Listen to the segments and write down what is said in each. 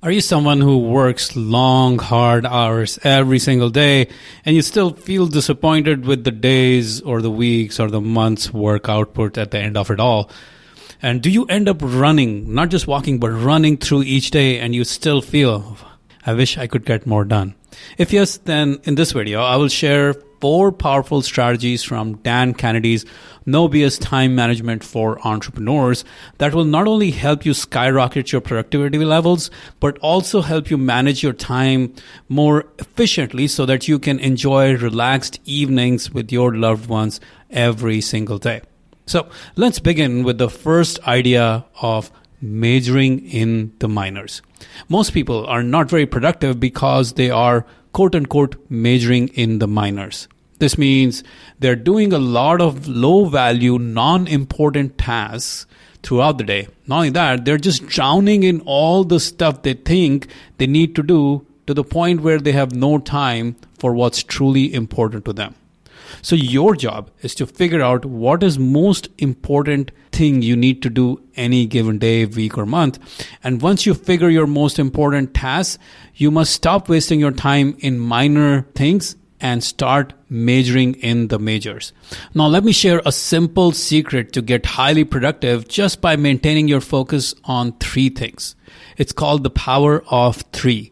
Are you someone who works long, hard hours every single day and you still feel disappointed with the days or the weeks or the month's work output at the end of it all? And do you end up running, not just walking, but running through each day and you still feel, I wish I could get more done? If yes, then in this video, I will share 4 powerful strategies from Dan Kennedy's No BS Time Management for Entrepreneurs that will not only help you skyrocket your productivity levels, but also help you manage your time more efficiently so that you can enjoy relaxed evenings with your loved ones every single day. So let's begin with the first idea of majoring in the minors. Most people are not very productive because they are quote unquote majoring in the minors. This means they're doing a lot of low value, non-important tasks throughout the day. Not only that, they're just drowning in all the stuff they think they need to do to the point where they have no time for what's truly important to them. So your job is to figure out what is most important thing you need to do any given day, week, or month. And once you figure your most important tasks, you must stop wasting your time in minor things and start majoring in the majors. Now, let me share a simple secret to get highly productive just by maintaining your focus on 3 things. It's called the power of 3.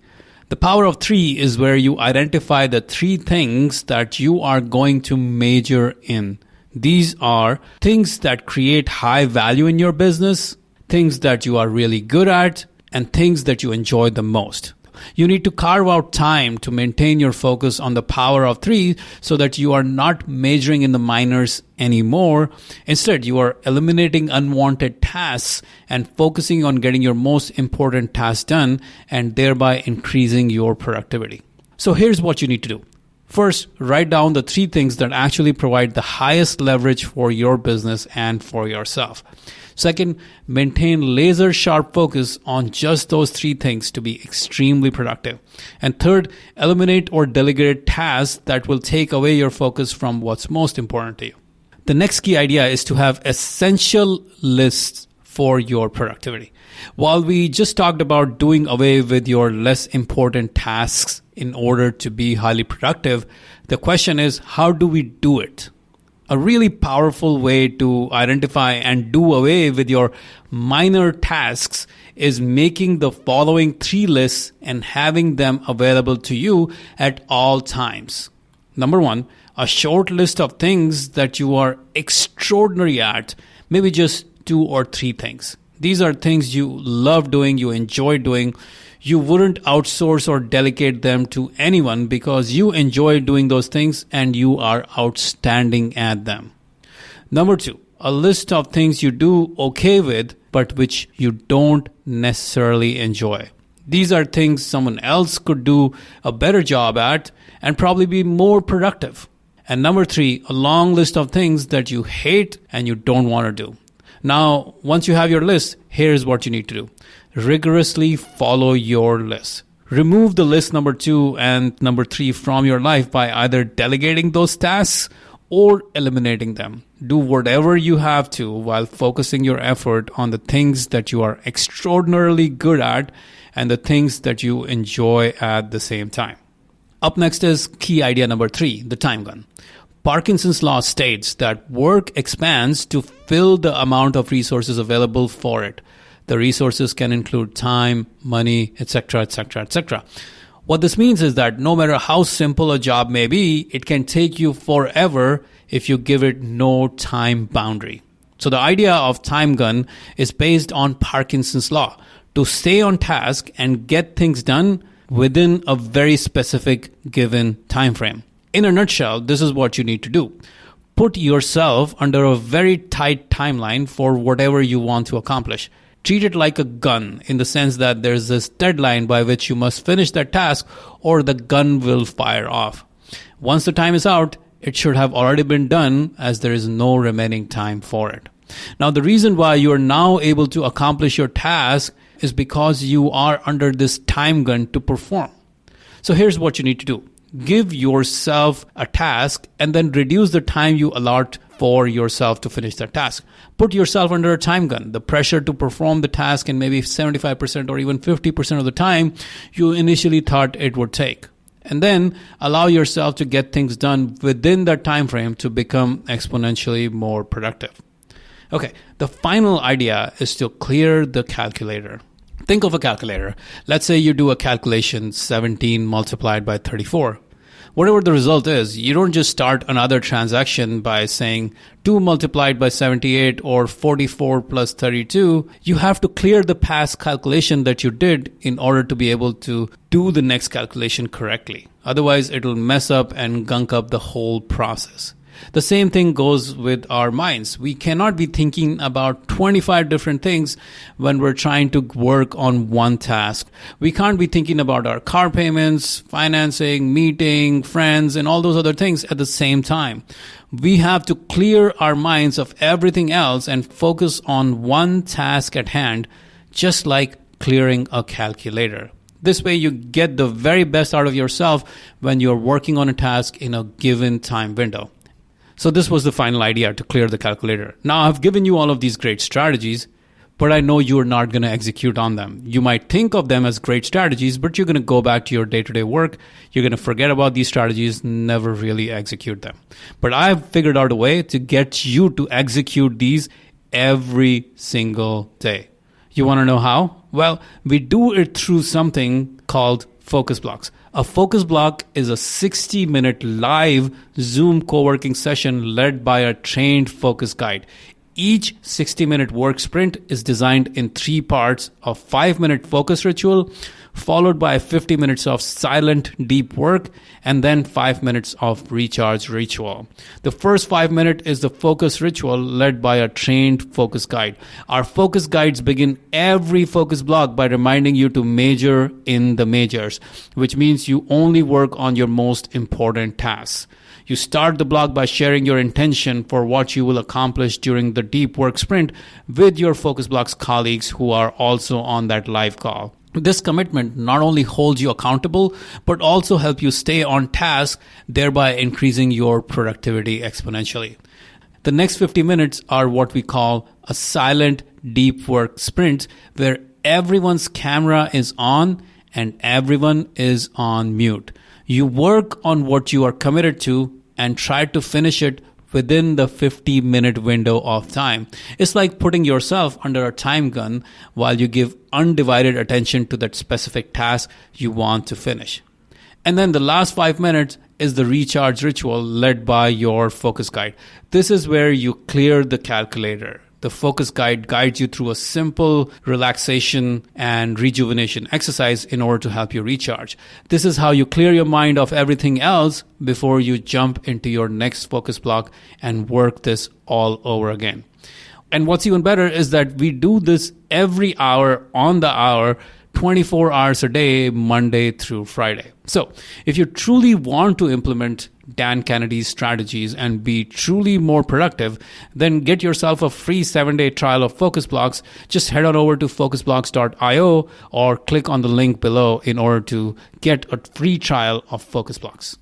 The power of 3 is where you identify the 3 things that you are going to major in. These are things that create high value in your business, things that you are really good at, and things that you enjoy the most. You need to carve out time to maintain your focus on the power of 3 so that you are not majoring in the minors anymore. Instead, you are eliminating unwanted tasks and focusing on getting your most important tasks done and thereby increasing your productivity. So here's what you need to do. First, write down the 3 things that actually provide the highest leverage for your business and for yourself. Second, maintain laser sharp focus on just those 3 things to be extremely productive. And third, eliminate or delegate tasks that will take away your focus from what's most important to you. The next key idea is to have essential lists for your productivity. While we just talked about doing away with your less important tasks in order to be highly productive, the question is, how do we do it? A really powerful way to identify and do away with your minor tasks is making the following 3 lists and having them available to you at all times. Number 1, a short list of things that you are extraordinary at, maybe just 2 or 3 things. These are things you love doing, you enjoy doing. You wouldn't outsource or delegate them to anyone because you enjoy doing those things and you are outstanding at them. Number 2, a list of things you do okay with, but which you don't necessarily enjoy. These are things someone else could do a better job at and probably be more productive. And number 3, a long list of things that you hate and you don't want to do. Now, once you have your list, here's what you need to do. Rigorously follow your list. Remove the list number 2 and number 3 from your life by either delegating those tasks or eliminating them. Do whatever you have to while focusing your effort on the things that you are extraordinarily good at and the things that you enjoy at the same time. Up next is key idea number 3, the time gun. Parkinson's law states that work expands to fill the amount of resources available for it. The resources can include time, money, etc., etc., etc. What this means is that no matter how simple a job may be, it can take you forever if you give it no time boundary. So the idea of time gun is based on Parkinson's law, to stay on task and get things done within a very specific given time frame. In a nutshell, this is what you need to do. Put yourself under a very tight timeline for whatever you want to accomplish. Treat it like a gun in the sense that there's this deadline by which you must finish that task or the gun will fire off. Once the time is out, it should have already been done as there is no remaining time for it. Now, the reason why you are now able to accomplish your task is because you are under this time gun to perform. So here's what you need to do. Give yourself a task and then reduce the time you allot for yourself to finish that task. Put yourself under a time gun. The pressure to perform the task in maybe 75% or even 50% of the time you initially thought it would take. And then allow yourself to get things done within that time frame to become exponentially more productive. Okay, the final idea is to clear the calculator. Think of a calculator. Let's say you do a calculation 17 multiplied by 34. Whatever the result is, you don't just start another transaction by saying 2 multiplied by 78 or 44 plus 32. You have to clear the past calculation that you did in order to be able to do the next calculation correctly. Otherwise, it'll mess up and gunk up the whole process. The same thing goes with our minds. We cannot be thinking about 25 different things when we're trying to work on one task. We can't be thinking about our car payments, financing, meeting, friends, and all those other things at the same time. We have to clear our minds of everything else and focus on one task at hand, just like clearing a calculator. This way you get the very best out of yourself when you're working on a task in a given time window. So this was the final idea, to clear the calculator. Now I've given you all of these great strategies, but I know you're not going to execute on them. You might think of them as great strategies, but you're going to go back to your day-to-day work. You're going to forget about these strategies, never really execute them. But I've figured out a way to get you to execute these every single day. You want to know how? Well, we do it through something called focus blocks. A focus block is a 60-minute live Zoom co-working session led by a trained focus guide. Each 60-minute work sprint is designed in 3 parts: a 5-minute focus ritual, followed by 50 minutes of silent, deep work, and then 5 minutes of recharge ritual. The first 5 minutes is the focus ritual led by a trained focus guide. Our focus guides begin every focus block by reminding you to major in the majors, which means you only work on your most important tasks. You start the block by sharing your intention for what you will accomplish during the deep work sprint with your focus blocks colleagues who are also on that live call. This commitment not only holds you accountable, but also help you stay on task, thereby increasing your productivity exponentially. The next 50 minutes are what we call a silent deep work sprint, where everyone's camera is on and everyone is on mute. You work on what you are committed to and try to finish it within the 50-minute window of time. It's like putting yourself under a time gun while you give undivided attention to that specific task you want to finish. And then the last 5 minutes is the recharge ritual led by your focus guide. This is where you clear the calculator. The focus guide guides you through a simple relaxation and rejuvenation exercise in order to help you recharge. This is how you clear your mind of everything else before you jump into your next focus block and work this all over again. And what's even better is that we do this every hour on the hour, 24 hours a day, Monday through Friday. So if you truly want to implement Dan Kennedy's strategies and be truly more productive, then get yourself a free 7-day trial of Focus Blocks. Just head on over to focusblocks.io or click on the link below in order to get a free trial of Focus Blocks.